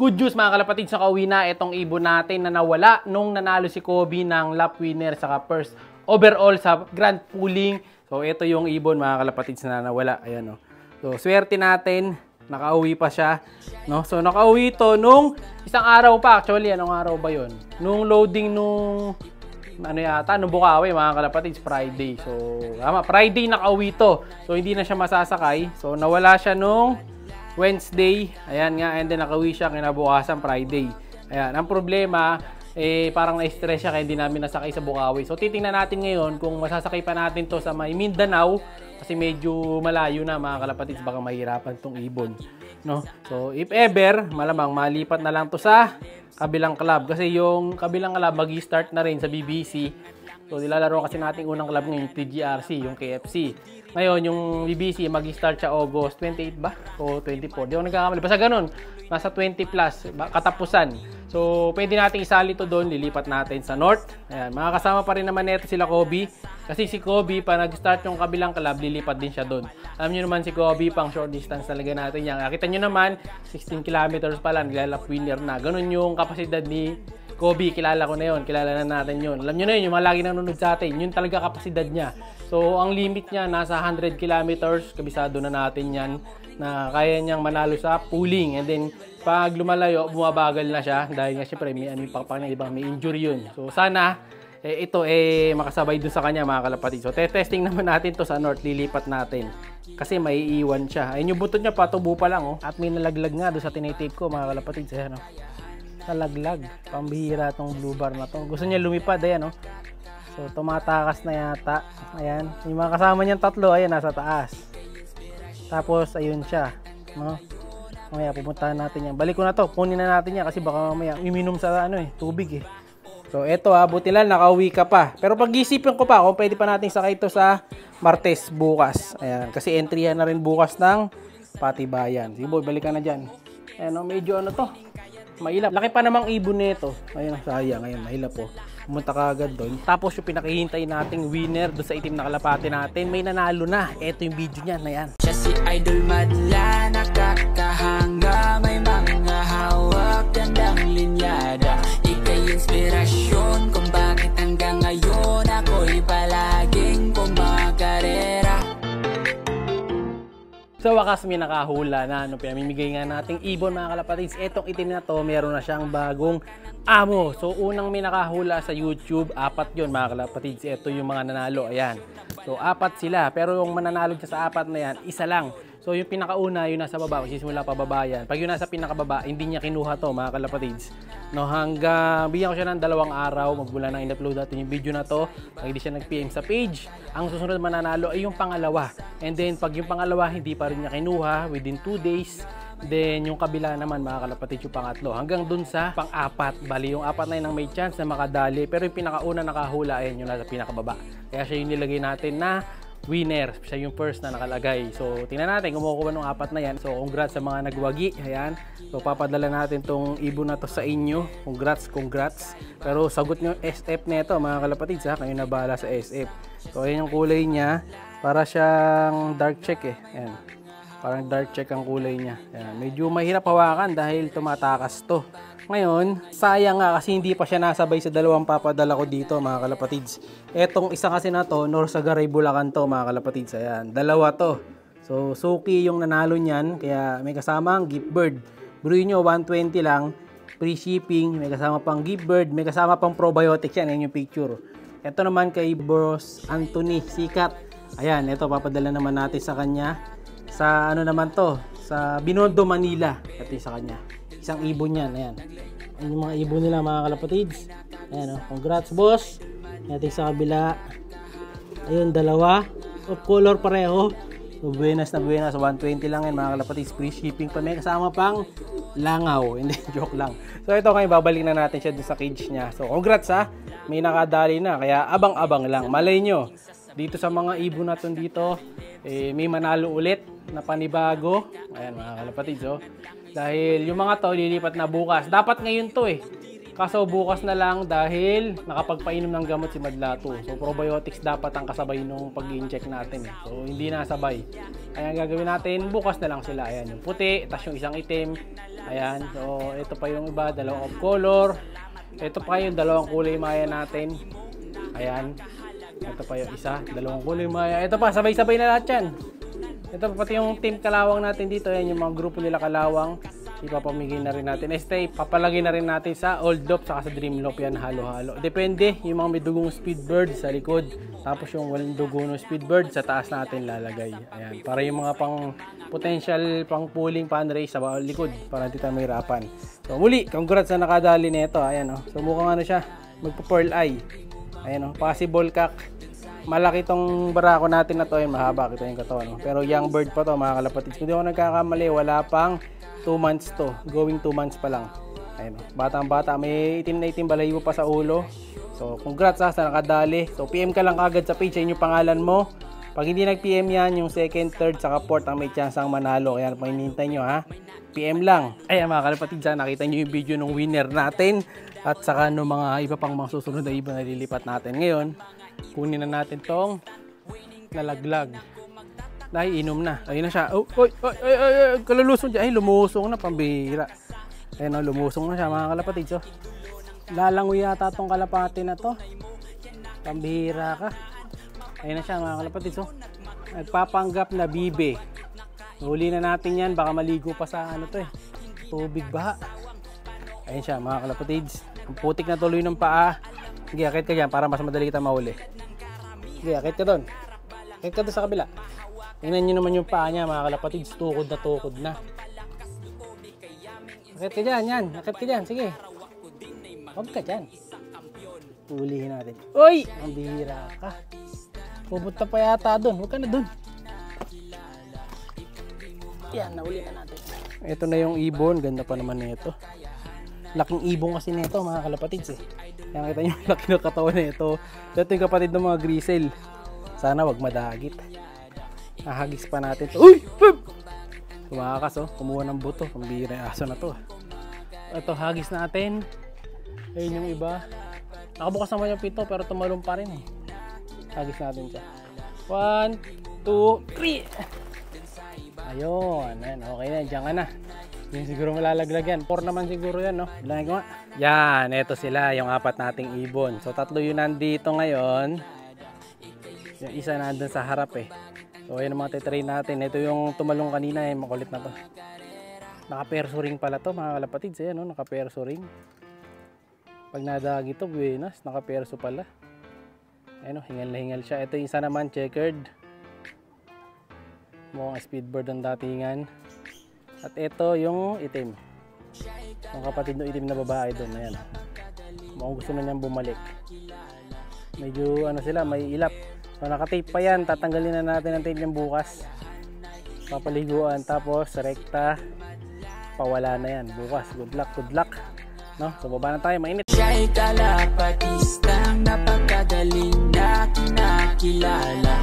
Good news mga kalapatids, nakauwi na itong ibon natin na nawala nung nanalo si Kobe ng lap winner saka first overall sa grand pooling. So ito yung ibon mga kalapatids na nawala. Ayan, oh. So swerte natin, nakauwi pa siya, no? So nakauwi to nung isang araw pa. Actually, anong araw ba yun? Nung loading nung ano yata, nung Bukawi mga kalapatids, Friday. So tama, Friday nakauwi to. So hindi na siya masasakay. So nawala siya nung Wednesday, ayan nga, and then nakauwi siya kinabukasan Friday. Ayan, ang problema, parang na-stress siya kaya hindi namin nasakay sa Bukawi. So titingnan natin ngayon kung masasakay pa natin to sa may Mindanao kasi medyo malayo na mga kalapatids, baka mahirapan tong ibon, no? So if ever, malamang malipat na lang to sa kabilang club kasi yung kabilang club magi-start na rin sa BBC. So nilalaro kasi natin unang club ngayon, yung TGRC, yung KFC. Ngayon, yung BBC, mag-start siya August 28 ba? O 24. Di ako nagkakamali. Basta ganun. Nasa 20 plus. Katapusan. So, pwede natin isali to doon. Lilipat natin sa North. Ayan. Makakasama pa rin naman neto sila Kobe. Kasi si Kobe, pa nag-start yung kabilang club, lilipat din siya doon. Alam nyo naman si Kobe, pang short distance talaga natin yan. Nakita nyo naman, 16 kilometers pa lang. Naglalap winner na. Ganun yung kapasidad ni Kobe. Kilala ko na yun. Kilala na natin yun. Alam nyo na yun, yung mga lagi nanonood sa atin. Yun talaga kapasidad niya. So, ang limit niya nasa 100 kilometers. Kabisado na natin yan na kaya niyang manalo sa pooling. And then, pag lumalayo, bumabagal na siya. Dahil nga, syempre, may ibang may injury yun. So, sana, ito, makasabay dun sa kanya, mga kalapatids. So, testing naman natin to sa North. Lilipat natin. Kasi may iiwan siya. Ayun yung butot niya, patubo pa lang, oh. At may nalaglag nga doon sa tinitape ko, mga kalapatids. Ayan, oh. Nalaglag. Pambihira tong blue bar na to. Gusto niya lumipad, ayan, oh. So, tumatakas na yata. Ayan. Yung mga kasama niyang tatlo, ayan, nasa taas. Tapos, ayun siya. No? Mamaya, pupuntahan natin yan. Balik ko na to. Punin na natin yan kasi baka mamaya uminom sa tubig eh. So, eto buti lang, nakauwi ka pa. Pero pag-isipin ko pa, kung pwede pa natin sakay ito sa Martes bukas. Ayan. Kasi entry na rin bukas ng Patibayan. Sige boy, balik ka na dyan. Ayan, medyo to. Mahilap. Laki pa namang ibon nito. Ayun, sayang. Ayun, mahilap po. Pumunta ka agad doon. Tapos yung pinakihintay nating winner doon sa itim na kalapate natin, may nanalo na. Ito yung video niya na yan. Siya si Idol Madla, nakakahanga, may mga hawak, gandang linyada. Ika'y inspirasyon kung bakit hanggang ngayon ako'y palaging kumakarera. Sa wakas may nakahula na pinamimigay nga nating ibon mga kalapatids. Etong itim na to, meron na siyang bagong amo. So unang may nakahula sa YouTube, 4 yon mga kalapatids. Ito yung mga nanalo, ayan. So 4 sila, pero yung mananalo dyan sa 4 na yan, isa lang. So yung pinakauna, yung nasa baba, sisimula pa baba yan. Pag yung nasa pinakababa, hindi niya kinuha to mga kalapatids. No, hanggang bigyan ko siya ng 2 araw, magmula nang in-upload natin yung video na to. Pag hindi siya nag-PM sa page, ang susunod mananalo ay yung pangalawa. And then pag yung pangalawa, hindi pa rin niya kinuha within 2 days. Then yung kabila naman mga kalapatids, yung pangatlo. Hanggang dun sa pang-4. Bali yung 4 na yun ang may chance na makadali. Pero yung pinakauna nakahula, ayun yung nasa pinakababa. Kaya siya yung nilagay natin na winner. Siya yung first na nakalagay. So, tingnan natin kung makukuha ng 4 na yan. So, congrats sa mga nagwagi. Ayan. So, papadala natin tong ibon na to sa inyo. Congrats, congrats. Pero, sagot nyo SF nito mga kalapatids ha. Kayo na bahala sa SF. So, ayan yung kulay niya. Para siyang dark check eh. Ayan. Parang dark check ang kulay niya. Ayan. Medyo mahirap hawakan dahil tumatakas to. Ngayon, sayang nga kasi hindi pa siya nasabay sa 2 papadala ko dito mga kalapatids. Etong isa kasi na to, Norsagaray Bulacan to mga kalapatids. Ayan, 2 to. So, Suki yung nanalo niyan. Kaya may kasamang gift bird. Buruin nyo, 120 lang. Free shipping. May kasama pang gift bird. May kasama pang probiotics yan. Ayan yung picture. Ito naman kay Boss Anthony Sikat. Ayan, ito papadala naman natin sa kanya. Sa ano naman to? Sa Binondo, Manila. Ito yung sa kanya. Isang ibon yan, ayan. Ayan yung mga ibon nila mga kalapatids. Ayan, congrats boss. Ayan sa kabila. Ayun, 2. Of color pareho. So, buenas na buenas. 120 lang yan mga kalapatids. Free shipping pa. May kasama pang langaw. Hindi, joke lang. So ito ngayon, babalik na natin siya dun sa cage niya. So congrats ha. May nakadali na. Kaya abang-abang lang. Malay nyo. Dito sa mga ibon natin dito, may manalo ulit na panibago. Ayan mga kalapatids, oh. Dahil yung mga to lilipat na bukas. Dapat ngayon to Kaso bukas na lang dahil nakapagpainom ng gamot si Madlato. So probiotics dapat ang kasabay nung pag-i-inject natin. So hindi nasabay. Kaya ang gagawin natin, bukas na lang sila. Ayan, yung puti, tas yung isang itim. Ayan, so ito pa yung iba, dalawang off color. Ito pa yung dalawang kulay maya natin. Ayan. Ito pa yung isa, dalawang kulay maya. Ito pa, sabay-sabay na lahat yan. Ito pa pati yung team kalawang natin dito. Ayan yung mga grupo nila kalawang. Ipapamigay na rin natin. Papalagay na rin natin sa Old Loop saka sa Dream Loop yan, halo-halo. Depende, yung mga may dugong Speedbird sa likod. Tapos yung walang dugong Speedbird sa taas natin lalagay. Ayan, para yung mga pang potential pang pulling pan race sa likod para hindi tayo mahirapan. So muli, congrats sa nakadali nito. Ayan oh. So mukhang ano siya, magpo-pearl eye. Ayan oh, possible cock. Malaki tong barako natin na to, ayan, mahaba kita yung katawan. No? Pero young bird pa to mga kalapatids. Kung di ako nagkakamali, wala pang 2 months to. Going 2 months pa lang. Ayun, batang bata. May itim na itim balahibo pa sa ulo. So, congrats sa nakadali. So, PM ka lang kagad sa page. Ayun yung pangalan mo. Pag hindi nag-PM yan, yung second, third, saka fourth ang may chance ang manalo. Kaya pang hinihintay nyo ha. PM lang. Ayan mga kalapatids, nakita nyo yung video ng winner natin. At saka no mga iba pang mga susunod na iba na lilipat natin. Ngayon, kunin na natin tong nalaglag. Dahil inom na. Ayun na siya. Oh, kalulusong dyan. Ay, lumusong na. Pambihira. Ayun o, lumusong na siya mga kalapatids. Oh. Lalangoy yata tong kalapati na to. Pambihira ka. Ayun na siya mga kalapatids. Oh. Nagpapanggap na bibe. Huli na natin yan. Baka maligo pa sa ano to eh. Tubig baha. Ayun siya mga kalapatids. Ang putik na tuloy ng paa. Sige, akit ka dyan para mas madali kita mahuli. Sige, akit ka doon. Akit ka doon sa kabila. Tingnan nyo naman yung paa niya mga kalapatids. Tukod na tukod na. Akit ka dyan, yan. Akit ka dyan, sige. Huwag ka dyan. Ulihin natin. Uy! Ang bihira ka. Pupunta pa yata doon. Huwag ka na doon. Yan, nauli na natin. Ito na yung ibon. Ganda pa naman nito. Laking ibon kasi nito mga kalapatids eh. Kaya kita nyo yung laki ng katawan nito. Ito yung kapatid ng mga grisel. Sana wag madagit. Hahagis pa natin to. Uy! Kumakas oh. Kumuha ng buto. Pambihira yung aso na to. Ito hagis natin. Ayun yung iba. Nakabukas naman yung pinto pero tumalong pa rin eh. Hagis natin siya. 1, 2, 3. Ayun. Ayan. Okay na. Diyan ka na. Yung siguro malalaglag yan. 4 naman siguro yan, no? Bilangin ko nga. Yan, eto sila, yung 4 nating ibon. So, 3 yun nandito ngayon. Yung isa nandun sa harap eh. So, ayun ang mga titrain natin. Ito yung tumalong kanina eh, makulit na to. Naka-perso ring pala to, mga kalapatids. Ayan, no? Naka-perso ring. Pag nadagi to, buenas. Naka-perso pala. Ayun, no? Hingal na hingal siya. Ito yung isa naman, checkered. Mukhang speedbird ang datingan. At ito yung itim. Yung kapatid ng itim na babae doon. Ayan. Mukhang gusto na niyang bumalik. Medyo ano sila, may ilap. So nakatape pa yan. Tatanggalin na natin ang tape niyang bukas. Papaliguan. Tapos rekta. Pawala na yan. Bukas. Good luck, good luck. No? So baba na tayo. Mainit. Siya'y kalapatistang napakagaling na kinakilala.